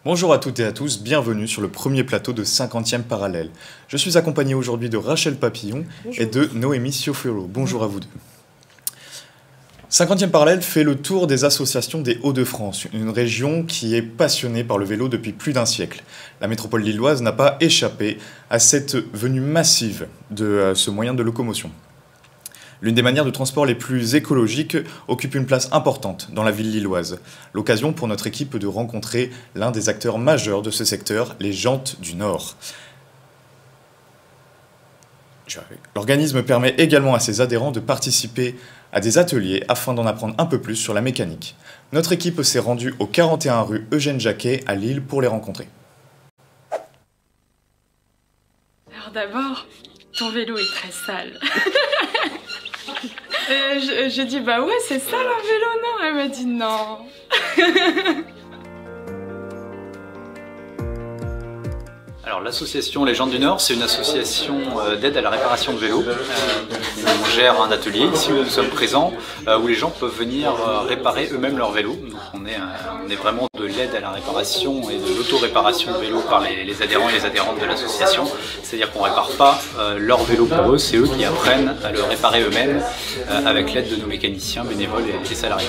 Bonjour à toutes et à tous, bienvenue sur le premier plateau de 50e Parallèle. Je suis accompagné aujourd'hui de Rachel Papillon et de Noémie Ciofero. Bonjour à vous deux. 50e Parallèle fait le tour des associations des Hauts-de-France, une région qui est passionnée par le vélo depuis plus d'un siècle. La métropole lilloise n'a pas échappé à cette venue massive de ce moyen de locomotion. L'une des manières de transport les plus écologiques occupe une place importante dans la ville lilloise. L'occasion pour notre équipe de rencontrer l'un des acteurs majeurs de ce secteur, les Jantes du Nord. L'organisme permet également à ses adhérents de participer à des ateliers afin d'en apprendre un peu plus sur la mécanique. Notre équipe s'est rendue au 41 rue Eugène Jacquet à Lille pour les rencontrer. Alors d'abord, ton vélo est très sale. J'ai dit bah ouais c'est sale un vélo, non? Elle m'a dit non. Alors l'association Les Jantes du Nord, c'est une association d'aide à la réparation de vélos. On gère un atelier ici où nous sommes présents, où les gens peuvent venir réparer eux-mêmes leur vélo. Donc on est vraiment de l'aide à la réparation et de l'auto-réparation de vélos par les adhérents et les adhérentes de l'association. C'est-à-dire qu'on ne répare pas leur vélo pour eux, c'est eux qui apprennent à le réparer eux-mêmes avec l'aide de nos mécaniciens, bénévoles et salariés.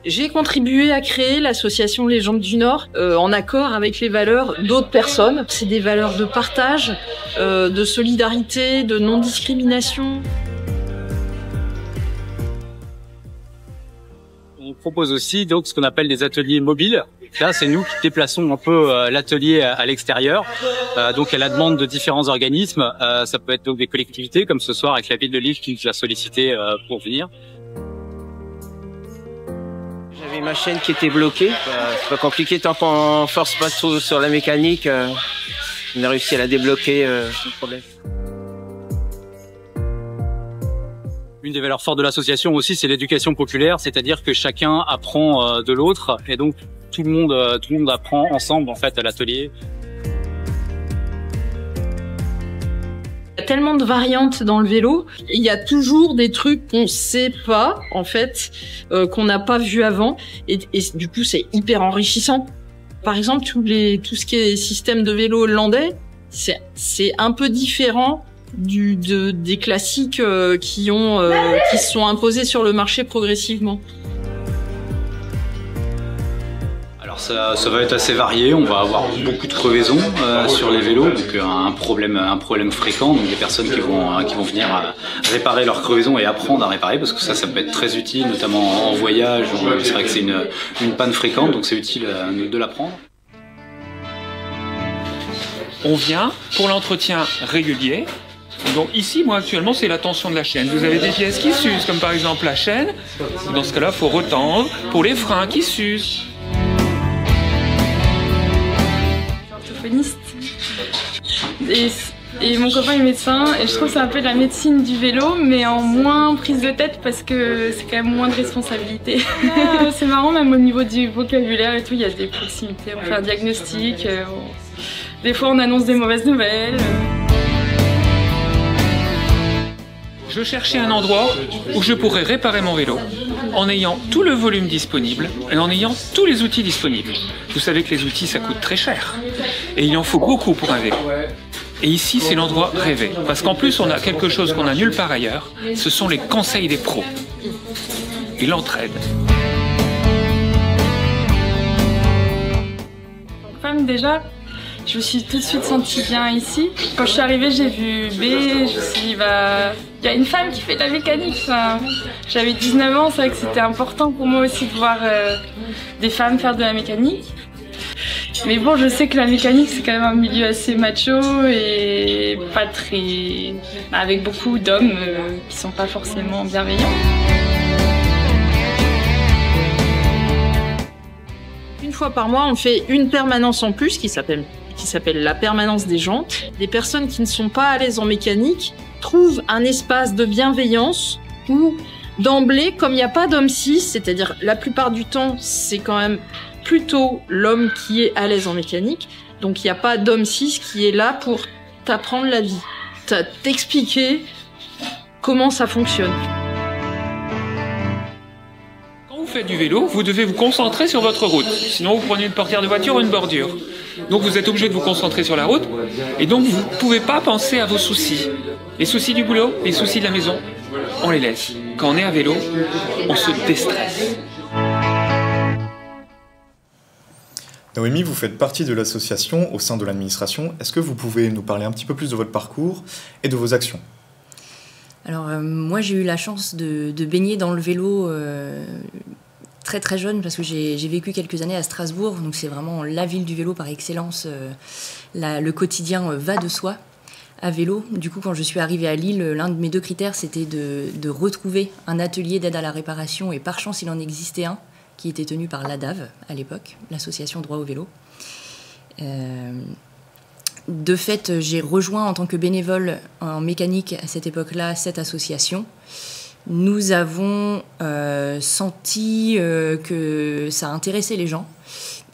J'ai contribué à créer l'association Les Jantes du Nord en accord avec les valeurs d'autres personnes. C'est des valeurs de partage, de solidarité, de non-discrimination. On propose aussi donc ce qu'on appelle des ateliers mobiles. Là, c'est nous qui déplaçons un peu l'atelier à l'extérieur, donc à la demande de différents organismes. Ça peut être donc des collectivités, comme ce soir avec la ville de Lille qui nous a sollicité pour venir. J'avais ma chaîne qui était bloquée. C'est pas compliqué tant qu'on force pas trop sur la mécanique. On a réussi à la débloquer sans problème. Une des valeurs fortes de l'association aussi, c'est l'éducation populaire, c'est-à-dire que chacun apprend de l'autre et donc tout le monde apprend ensemble en fait à l'atelier. Il y a tellement de variantes dans le vélo, il y a toujours des trucs qu'on sait pas, en fait, qu'on n'a pas vu avant, et du coup c'est hyper enrichissant. Par exemple, tout ce qui est système de vélo hollandais, c'est un peu différent des classiques qui se sont imposés sur le marché progressivement. Alors ça va être assez varié, on va avoir beaucoup de crevaisons sur les vélos, donc un problème fréquent, donc des personnes qui vont venir réparer leurs crevaisons et apprendre à réparer, parce que ça peut être très utile, notamment en voyage, c'est vrai que c'est une panne fréquente, donc c'est utile de l'apprendre. On vient pour l'entretien régulier. Donc ici, moi actuellement, c'est la tension de la chaîne. Vous avez des pièces qui s'usent, comme par exemple la chaîne. Dans ce cas-là, il faut retendre pour les freins qui s'usent. Orthophoniste. Et mon copain est médecin et je trouve que c'est un peu la médecine du vélo mais en moins prise de tête parce que c'est quand même moins de responsabilité. C'est marrant, même au niveau du vocabulaire et tout, il y a des proximités. On fait un diagnostic, des fois on annonce des mauvaises nouvelles. Je cherchais un endroit où je pourrais réparer mon vélo en ayant tout le volume disponible et en ayant tous les outils disponibles. Vous savez que les outils ça coûte très cher et il en faut beaucoup pour un vélo. Et ici c'est l'endroit rêvé parce qu'en plus on a quelque chose qu'on a nulle part ailleurs, ce sont les conseils des pros et l'entraide. Femme déjà, je me suis tout de suite sentie bien ici. Quand je suis arrivée, j'ai vu B, je me suis dit bah il y a une femme qui fait de la mécanique. Enfin, j'avais 19 ans, c'est vrai que c'était important pour moi aussi de voir des femmes faire de la mécanique. Mais bon, je sais que la mécanique c'est quand même un milieu assez macho et pas très... avec beaucoup d'hommes qui sont pas forcément bienveillants. Une fois par mois, on fait une permanence en plus qui s'appelle la permanence des jantes. Des personnes qui ne sont pas à l'aise en mécanique trouvent un espace de bienveillance où, d'emblée, comme il n'y a pas d'homme cis, c'est-à-dire la plupart du temps, c'est quand même plutôt l'homme qui est à l'aise en mécanique, donc il n'y a pas d'homme cis qui est là pour t'apprendre la vie, t'expliquer comment ça fonctionne. faites du vélo, vous devez vous concentrer sur votre route. Sinon, vous prenez une portière de voiture ou une bordure. Donc, vous êtes obligé de vous concentrer sur la route. Et donc, vous ne pouvez pas penser à vos soucis. Les soucis du boulot, les soucis de la maison, on les laisse. Quand on est à vélo, on se déstresse. Noémie, vous faites partie de l'association au sein de l'administration. Est-ce que vous pouvez nous parler un petit peu plus de votre parcours et de vos actions ? Alors moi j'ai eu la chance de baigner dans le vélo très très jeune parce que j'ai vécu quelques années à Strasbourg, donc c'est vraiment la ville du vélo par excellence. Le quotidien va de soi à vélo. Du coup quand je suis arrivée à Lille, l'un de mes 2 critères c'était de retrouver un atelier d'aide à la réparation, et par chance il en existait un qui était tenu par l'ADAV à l'époque, l'association Droit au vélo. De fait, j'ai rejoint en tant que bénévole en mécanique à cette époque-là cette association. Nous avons senti que ça intéressait les gens,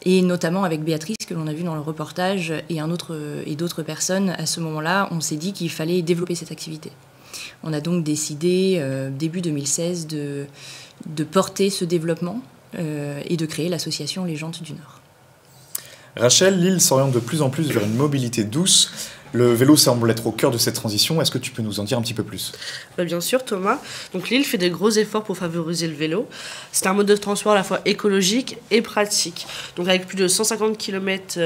et notamment avec Béatrice, que l'on a vu dans le reportage, et d'autres personnes. À ce moment-là, on s'est dit qu'il fallait développer cette activité. On a donc décidé, début 2016, de porter ce développement et de créer l'association Les Jantes du Nord. Rachel, Lille s'oriente de plus en plus vers une mobilité douce. Le vélo semble être au cœur de cette transition. Est-ce que tu peux nous en dire un petit peu plus ? Bien sûr, Thomas. Donc Lille fait des gros efforts pour favoriser le vélo. C'est un mode de transport à la fois écologique et pratique. Donc avec plus de 150 km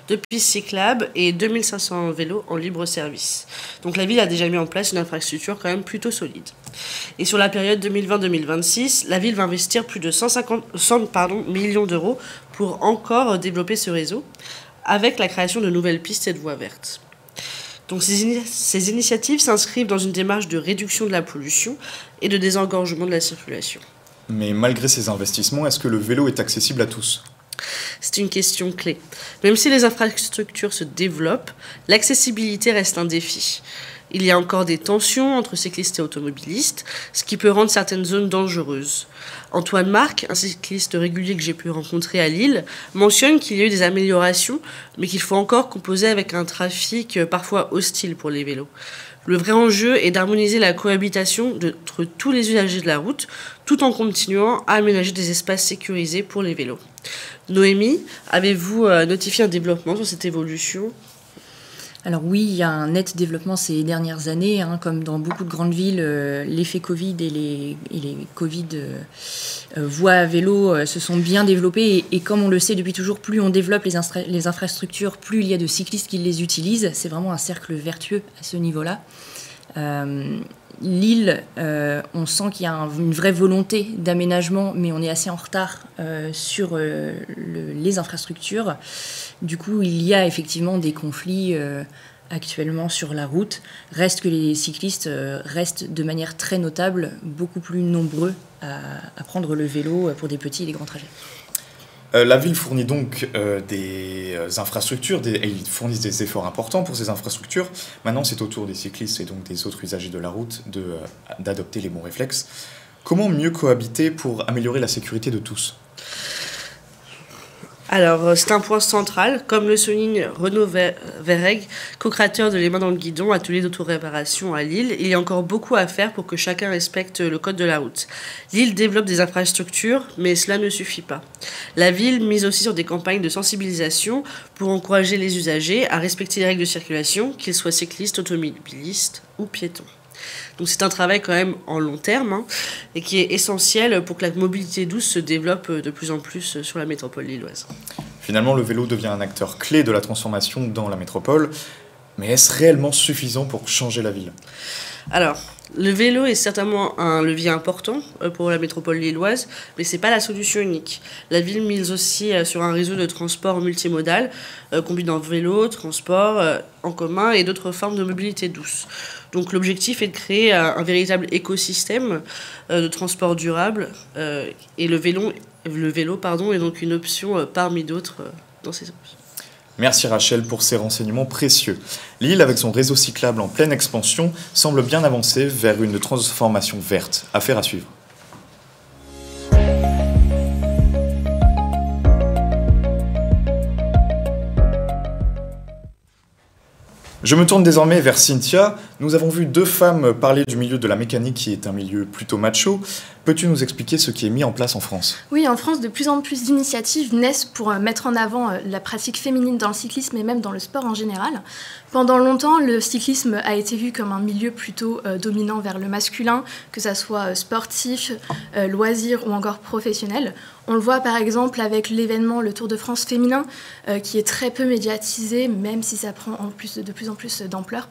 de pistes cyclables et 2500 vélos en libre service. Donc la ville a déjà mis en place une infrastructure quand même plutôt solide. Et sur la période 2020-2026, la ville va investir plus de 100 millions d'euros pour encore développer ce réseau, avec la création de nouvelles pistes et de voies vertes. Donc ces initiatives s'inscrivent dans une démarche de réduction de la pollution et de désengorgement de la circulation. Mais malgré ces investissements, est-ce que le vélo est accessible à tous ? C'est une question clé. Même si les infrastructures se développent, l'accessibilité reste un défi. Il y a encore des tensions entre cyclistes et automobilistes, ce qui peut rendre certaines zones dangereuses. Antoine Marc, un cycliste régulier que j'ai pu rencontrer à Lille, mentionne qu'il y a eu des améliorations, mais qu'il faut encore composer avec un trafic parfois hostile pour les vélos. Le vrai enjeu est d'harmoniser la cohabitation entre tous les usagers de la route, tout en continuant à aménager des espaces sécurisés pour les vélos. Noémie, avez-vous notifié un développement sur cette évolution ? Alors oui, il y a un net développement ces dernières années, comme dans beaucoup de grandes villes, l'effet Covid et les Covid voies à vélo se sont bien développés, et comme on le sait depuis toujours, plus on développe les infrastructures, plus il y a de cyclistes qui les utilisent. C'est vraiment un cercle vertueux à ce niveau-là. Lille, on sent qu'il y a une vraie volonté d'aménagement, mais on est assez en retard sur les infrastructures. Du coup, il y a effectivement des conflits actuellement sur la route. Reste que les cyclistes restent de manière très notable beaucoup plus nombreux à prendre le vélo pour des petits et des grands trajets. La ville fournit donc des infrastructures, et ils fournissent des efforts importants pour ces infrastructures. Maintenant, c'est au tour des cyclistes et donc des autres usagers de la route d'adopter les bons réflexes. Comment mieux cohabiter pour améliorer la sécurité de tous ? Alors, c'est un point central, comme le souligne Renaud Verreg, co-créateur de Les Mains dans le Guidon, atelier d'autoréparation à Lille. Il y a encore beaucoup à faire pour que chacun respecte le code de la route. Lille développe des infrastructures, mais cela ne suffit pas. La ville mise aussi sur des campagnes de sensibilisation pour encourager les usagers à respecter les règles de circulation, qu'ils soient cyclistes, automobilistes ou piétons. Donc c'est un travail quand même en long terme, et qui est essentiel pour que la mobilité douce se développe de plus en plus sur la métropole lilloise. Finalement, le vélo devient un acteur clé de la transformation dans la métropole, mais est-ce réellement suffisant pour changer la ville ? Alors, le vélo est certainement un levier important pour la métropole lilloise, mais ce n'est pas la solution unique. La ville mise aussi sur un réseau de transport multimodal, combinant vélo, transport en commun et d'autres formes de mobilité douce. Donc l'objectif est de créer un véritable écosystème de transport durable, et le vélo est donc une option parmi d'autres dans ces options. Merci Rachel pour ces renseignements précieux. Lille, avec son réseau cyclable en pleine expansion, semble bien avancer vers une transformation verte. Affaire à suivre. Je me tourne désormais vers Cynthia. Nous avons vu 2 femmes parler du milieu de la mécanique, qui est un milieu plutôt macho. Peux-tu nous expliquer ce qui est mis en place en France? Oui, en France, de plus en plus d'initiatives naissent pour mettre en avant la pratique féminine dans le cyclisme et même dans le sport en général. Pendant longtemps, le cyclisme a été vu comme un milieu plutôt dominant vers le masculin, que ça soit sportif, loisir ou encore professionnel. On le voit par exemple avec l'événement le Tour de France féminin, qui est très peu médiatisé, même si ça prend de plus en plus d'ampleur.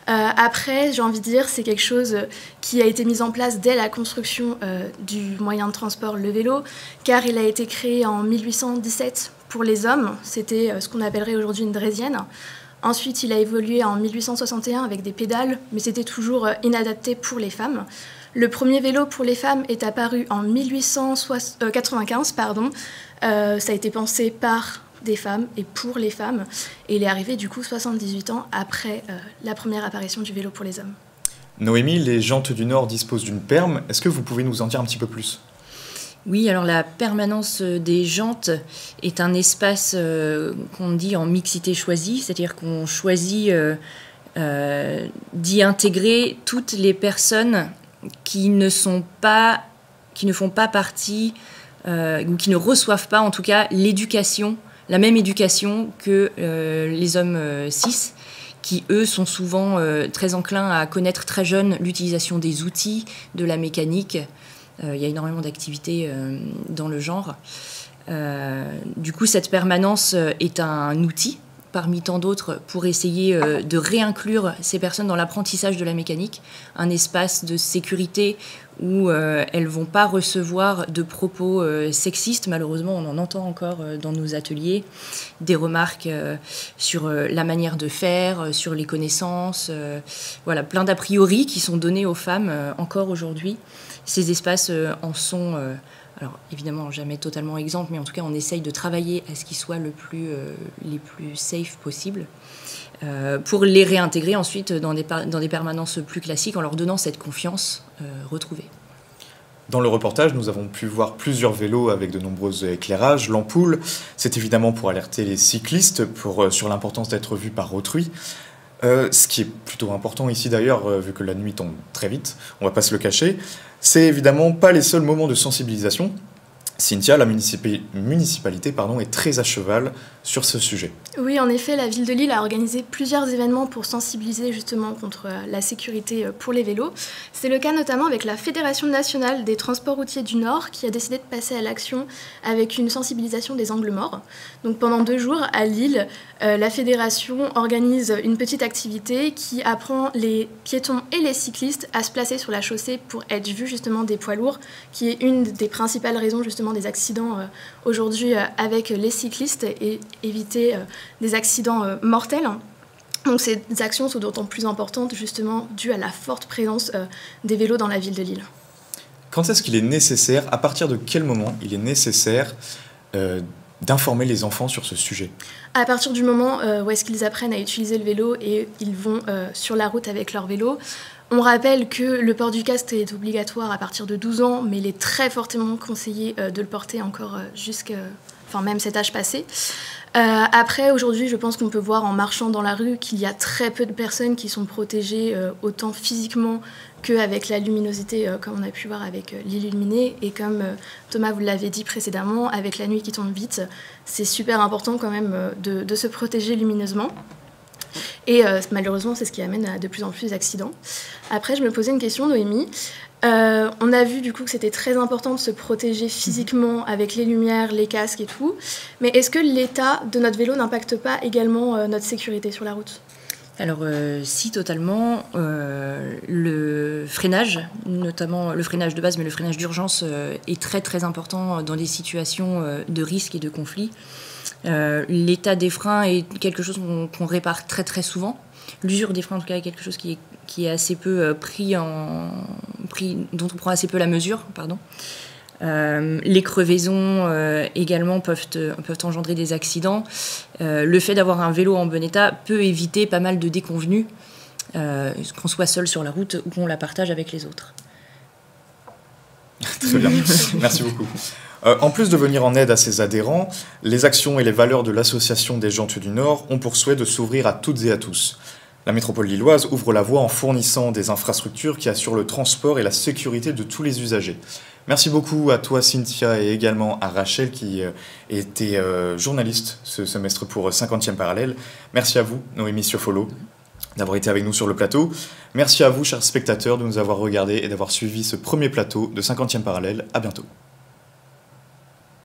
Après, j'ai envie de dire, c'est quelque chose qui a été mis en place dès la construction du moyen de transport, le vélo, car il a été créé en 1817 pour les hommes. C'était ce qu'on appellerait aujourd'hui une draisienne. Ensuite, il a évolué en 1861 avec des pédales, mais c'était toujours inadapté pour les femmes. Le premier vélo pour les femmes est apparu en 1895. Ça a été pensé par des femmes et pour les femmes. Et il est arrivé du coup 78 ans après la première apparition du vélo pour les hommes. Noémie, les Jantes du Nord disposent d'une perme. Est-ce que vous pouvez nous en dire un petit peu plus? Oui, alors la permanence des Jantes est un espace qu'on dit en mixité choisie, c'est-à-dire qu'on choisit d'y intégrer toutes les personnes qui ne font pas partie ou qui ne reçoivent pas en tout cas l'éducation, la même éducation que les hommes cis, qui eux sont souvent très enclins à connaître très jeunes l'utilisation des outils, de la mécanique. Il y a énormément d'activités dans le genre. Du coup, cette permanence est un outil parmi tant d'autres pour essayer de réinclure ces personnes dans l'apprentissage de la mécanique, un espace de sécurité où elles ne vont pas recevoir de propos sexistes. Malheureusement, on en entend encore dans nos ateliers, des remarques sur la manière de faire, sur les connaissances, voilà, plein d'a priori qui sont donnés aux femmes encore aujourd'hui. Ces espaces en sont, alors évidemment jamais totalement exempts, mais en tout cas on essaye de travailler à ce qu'ils soient les plus safe possible, pour les réintégrer ensuite dans des permanences plus classiques en leur donnant cette confiance retrouvée. Dans le reportage, nous avons pu voir plusieurs vélos avec de nombreux éclairages, lampoules. C'est évidemment pour alerter les cyclistes sur l'importance d'être vus par autrui. Ce qui est plutôt important ici d'ailleurs, vu que la nuit tombe très vite, on ne va pas se le cacher, c'est évidemment pas les seuls moments de sensibilisation. Cynthia, la municipalité est très à cheval sur ce sujet. Oui, en effet, la ville de Lille a organisé plusieurs événements pour sensibiliser justement contre la sécurité pour les vélos. C'est le cas notamment avec la Fédération nationale des transports routiers du Nord qui a décidé de passer à l'action avec une sensibilisation des angles morts. Donc pendant 2 jours à Lille, la fédération organise une petite activité qui apprend les piétons et les cyclistes à se placer sur la chaussée pour être vus justement des poids lourds, qui est une des principales raisons justement des accidents aujourd'hui avec les cyclistes et éviter des accidents mortels. Donc ces actions sont d'autant plus importantes justement dues à la forte présence des vélos dans la ville de Lille. Quand est-ce qu'il est nécessaire, à partir de quel moment il est nécessaire d'informer les enfants sur ce sujet? À partir du moment où est-ce qu'ils apprennent à utiliser le vélo et ils vont sur la route avec leur vélo. On rappelle que le port du casque est obligatoire à partir de 12 ans, mais il est très fortement conseillé de le porter encore même cet âge passé. Après, aujourd'hui, je pense qu'on peut voir en marchant dans la rue qu'il y a très peu de personnes qui sont protégées autant physiquement qu'avec la luminosité, comme on a pu voir avec l'illuminé. Et comme Thomas vous l'avait dit précédemment, avec la nuit qui tombe vite, c'est super important quand même de se protéger lumineusement. Et malheureusement, c'est ce qui amène à de plus en plus d'accidents. Après, je me posais une question, Noémie. On a vu du coup que c'était très important de se protéger physiquement avec les lumières, les casques et tout. Mais est-ce que l'état de notre vélo n'impacte pas également notre sécurité sur la route ? Alors si, totalement. Le freinage, notamment le freinage de base, mais le freinage d'urgence est très très important dans des situations de risque et de conflit. L'état des freins est quelque chose qu'on répare très très souvent. L'usure des freins, en tout cas, est quelque chose qui est assez peu dont on prend assez peu la mesure. Les crevaisons également peuvent engendrer des accidents. Le fait d'avoir un vélo en bon état peut éviter pas mal de déconvenues, qu'on soit seul sur la route ou qu'on la partage avec les autres. Très bien, merci beaucoup. En plus de venir en aide à ses adhérents, les actions et les valeurs de l'Association des Jantes du Nord ont pour souhait de s'ouvrir à toutes et à tous. La métropole lilloise ouvre la voie en fournissant des infrastructures qui assurent le transport et la sécurité de tous les usagers. Merci beaucoup à toi Cynthia et également à Rachel qui était journaliste ce semestre pour 50e parallèle. Merci à vous, Noémie Ciofolo, d'avoir été avec nous sur le plateau. Merci à vous, chers spectateurs, de nous avoir regardés et d'avoir suivi ce premier plateau de 50e parallèle. À bientôt.